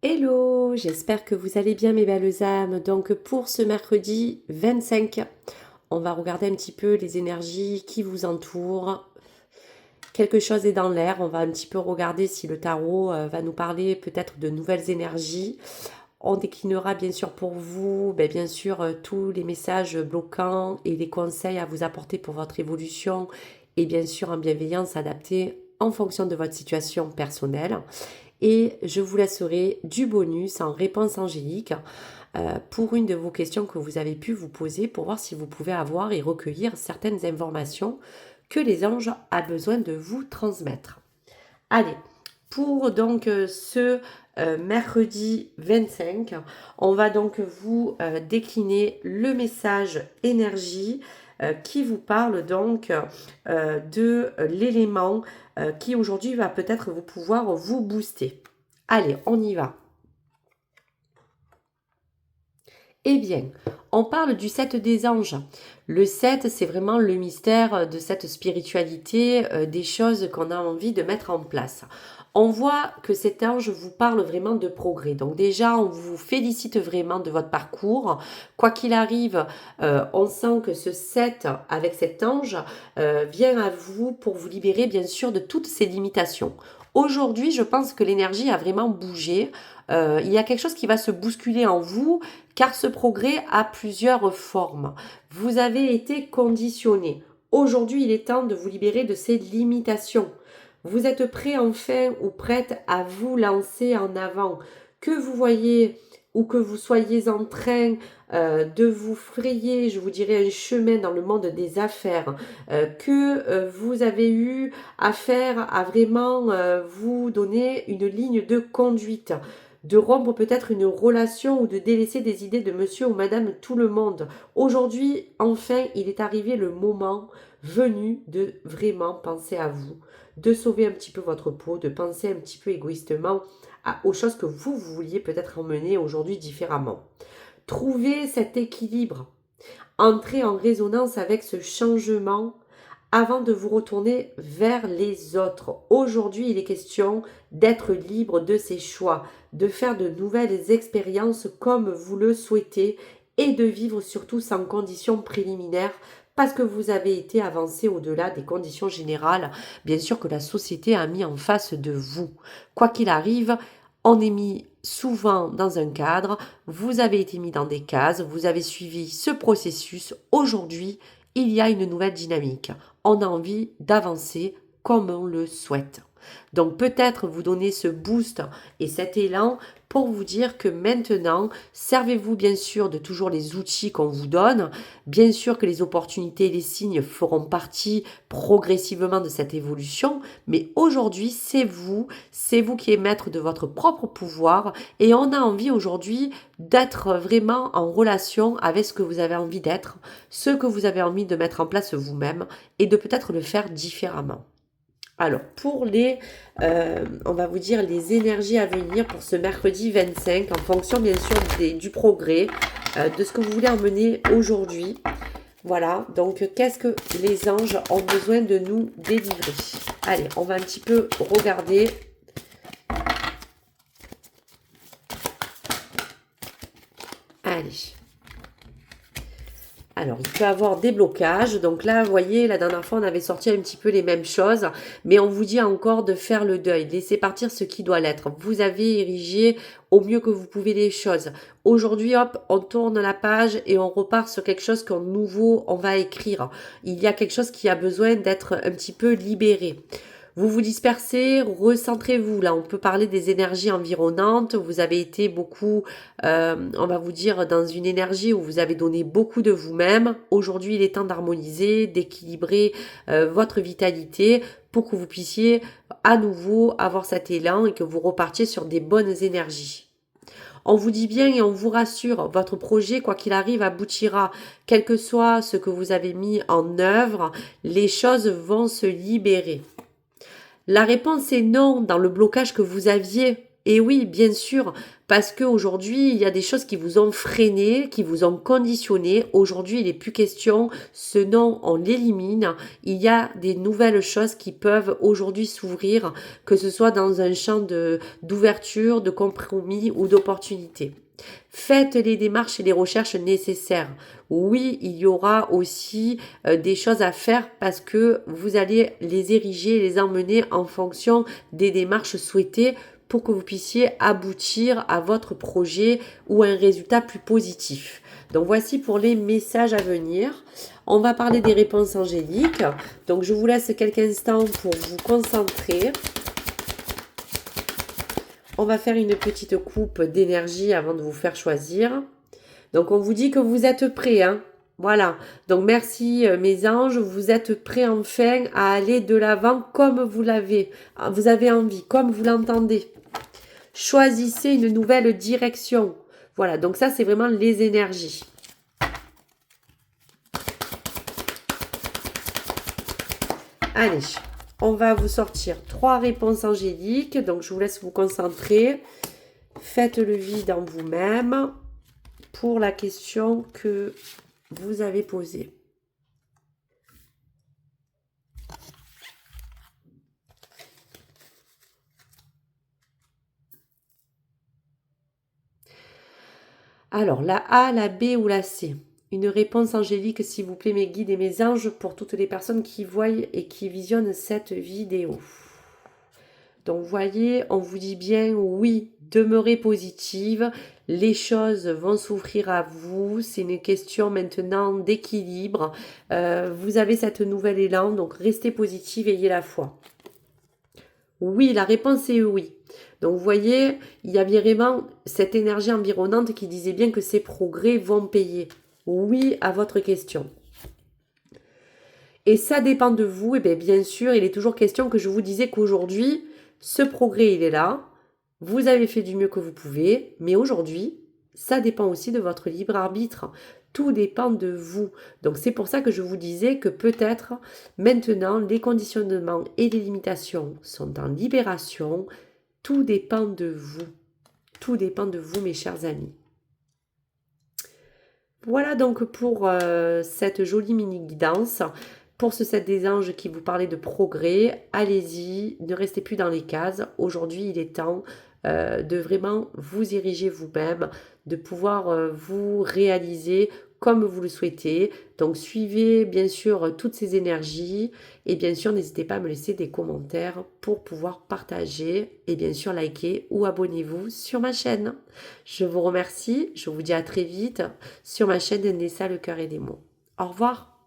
Hello, j'espère que vous allez bien mes belles âmes. Donc pour ce mercredi 25, on va regarder un petit peu les énergies qui vous entourent. Quelque chose est dans l'air, on va un petit peu regarder si le tarot va nous parler peut-être de nouvelles énergies. On déclinera bien sûr pour vous, bien sûr, tous les messages bloquants et les conseils à vous apporter pour votre évolution et bien sûr en bienveillance adaptée en fonction de votre situation personnelle. Et je vous laisserai du bonus en réponse angélique pour une de vos questions que vous avez pu vous poser pour voir si vous pouvez avoir et recueillir certaines informations que les anges ont besoin de vous transmettre. Allez, pour donc ce mercredi 25, on va donc vous décliner le message énergie qui vous parle donc de l'élément qui aujourd'hui va peut-être vous pouvoir vous booster. Allez, on y va. Eh bien, on parle du 7 des anges. Le 7, c'est vraiment le mystère de cette spiritualité, des choses qu'on a envie de mettre en place. On voit que cet ange vous parle vraiment de progrès. Donc déjà, on vous félicite vraiment de votre parcours. Quoi qu'il arrive, on sent que ce 7, avec cet ange, vient à vous pour vous libérer bien sûr de toutes ces limitations. Aujourd'hui, je pense que l'énergie a vraiment bougé. Il y a quelque chose qui va se bousculer en vous car ce progrès a plusieurs formes. Vous avez été conditionné. Aujourd'hui, il est temps de vous libérer de ces limitations. Vous êtes prêt enfin ou prête à vous lancer en avant. Que vous voyez ou que vous soyez en train de vous frayer, je vous dirais, un chemin dans le monde des affaires, que vous avez eu affaire à vraiment vous donner une ligne de conduite, de rompre peut-être une relation ou de délaisser des idées de monsieur ou madame tout le monde. Aujourd'hui, enfin, il est arrivé le moment venu de vraiment penser à vous, de sauver un petit peu votre peau, de penser un petit peu égoïstement aux choses que vous vouliez peut-être emmener aujourd'hui différemment. Trouvez cet équilibre, entrez en résonance avec ce changement avant de vous retourner vers les autres. Aujourd'hui, il est question d'être libre de ses choix, de faire de nouvelles expériences comme vous le souhaitez et de vivre surtout sans conditions préliminaires parce que vous avez été avancé au-delà des conditions générales, bien sûr que la société a mis en face de vous. Quoi qu'il arrive, on est mis souvent dans un cadre, vous avez été mis dans des cases, vous avez suivi ce processus. Aujourd'hui, il y a une nouvelle dynamique. On a envie d'avancer comme on le souhaite. Donc peut-être vous donner ce boost et cet élan pour vous dire que maintenant, servez-vous bien sûr de toujours les outils qu'on vous donne. Bien sûr que les opportunités et les signes feront partie progressivement de cette évolution, mais aujourd'hui, c'est vous qui êtes maître de votre propre pouvoir et on a envie aujourd'hui d'être vraiment en relation avec ce que vous avez envie d'être, ce que vous avez envie de mettre en place vous-même et de peut-être le faire différemment. Alors, pour on va vous dire les énergies à venir pour ce mercredi 25, en fonction bien sûr du progrès, de ce que vous voulez emmener aujourd'hui. Voilà, donc qu'est-ce que les anges ont besoin de nous délivrer? Allez, on va un petit peu regarder. Allez. Alors, il peut y avoir des blocages. Donc là, vous voyez, la dernière fois, on avait sorti un petit peu les mêmes choses. Mais on vous dit encore de faire le deuil, de laisser partir ce qui doit l'être. Vous avez érigé au mieux que vous pouvez les choses. Aujourd'hui, hop, on tourne la page et on repart sur quelque chose qu'en nouveau, on va écrire. Il y a quelque chose qui a besoin d'être un petit peu libéré. Vous vous dispersez, recentrez-vous. Là, on peut parler des énergies environnantes. Vous avez été beaucoup, on va vous dire, dans une énergie où vous avez donné beaucoup de vous-même. Aujourd'hui, il est temps d'harmoniser, d'équilibrer votre vitalité pour que vous puissiez à nouveau avoir cet élan et que vous repartiez sur des bonnes énergies. On vous dit bien et on vous rassure, votre projet, quoi qu'il arrive, aboutira. Quel que soit ce que vous avez mis en œuvre, les choses vont se libérer. La réponse est non dans le blocage que vous aviez Et oui, bien sûr, parce qu'aujourd'hui, il y a des choses qui vous ont freiné, qui vous ont conditionné. Aujourd'hui, il n'est plus question, ce non, on l'élimine. Il y a des nouvelles choses qui peuvent aujourd'hui s'ouvrir, que ce soit dans un champ d'ouverture, de compromis ou d'opportunité. Faites les démarches et les recherches nécessaires. Oui, il y aura aussi des choses à faire parce que vous allez les ériger, les emmener en fonction des démarches souhaitées pour que vous puissiez aboutir à votre projet ou à un résultat plus positif. Donc voici pour les messages à venir. On va parler des réponses angéliques. Donc je vous laisse quelques instants pour vous concentrer. On va faire une petite coupe d'énergie avant de vous faire choisir. Donc on vous dit que vous êtes prêts, hein. Voilà. Donc merci mes anges, vous êtes prêts enfin à aller de l'avant comme vous avez envie, comme vous l'entendez. Choisissez une nouvelle direction. Voilà, donc ça c'est vraiment les énergies. Allez, on va vous sortir 3 réponses angéliques. Donc je vous laisse vous concentrer. Faites le vide en vous-même pour la question que vous avez posée. Alors, la A, la B ou la C? Une réponse angélique, s'il vous plaît, mes guides et mes anges, pour toutes les personnes qui voient et qui visionnent cette vidéo. Donc, voyez, on vous dit bien, oui, demeurez positive. Les choses vont s'ouvrir à vous. C'est une question maintenant d'équilibre. Vous avez cette nouvelle élan, donc restez positive, ayez la foi. Oui, la réponse est oui. Donc, vous voyez, il y avait vraiment cette énergie environnante qui disait bien que ces progrès vont payer. Oui à votre question. Et ça dépend de vous. Et bien sûr, il est toujours question que je vous disais qu'aujourd'hui, ce progrès, il est là. Vous avez fait du mieux que vous pouvez. Mais aujourd'hui, ça dépend aussi de votre libre arbitre. Tout dépend de vous. Donc c'est pour ça que je vous disais que peut-être maintenant les conditionnements et les limitations sont en libération. Tout dépend de vous. Tout dépend de vous, mes chers amis. Voilà donc pour cette jolie mini-guidance. Pour ce set des anges qui vous parlait de progrès, allez-y, ne restez plus dans les cases. Aujourd'hui, il est temps de vraiment vous ériger vous-même, de pouvoir vous réaliser comme vous le souhaitez. Donc, suivez bien sûr toutes ces énergies et bien sûr, n'hésitez pas à me laisser des commentaires pour pouvoir partager et bien sûr liker ou abonnez-vous sur ma chaîne. Je vous remercie, je vous dis à très vite sur ma chaîne Nessa le cœur et des mots. Au revoir.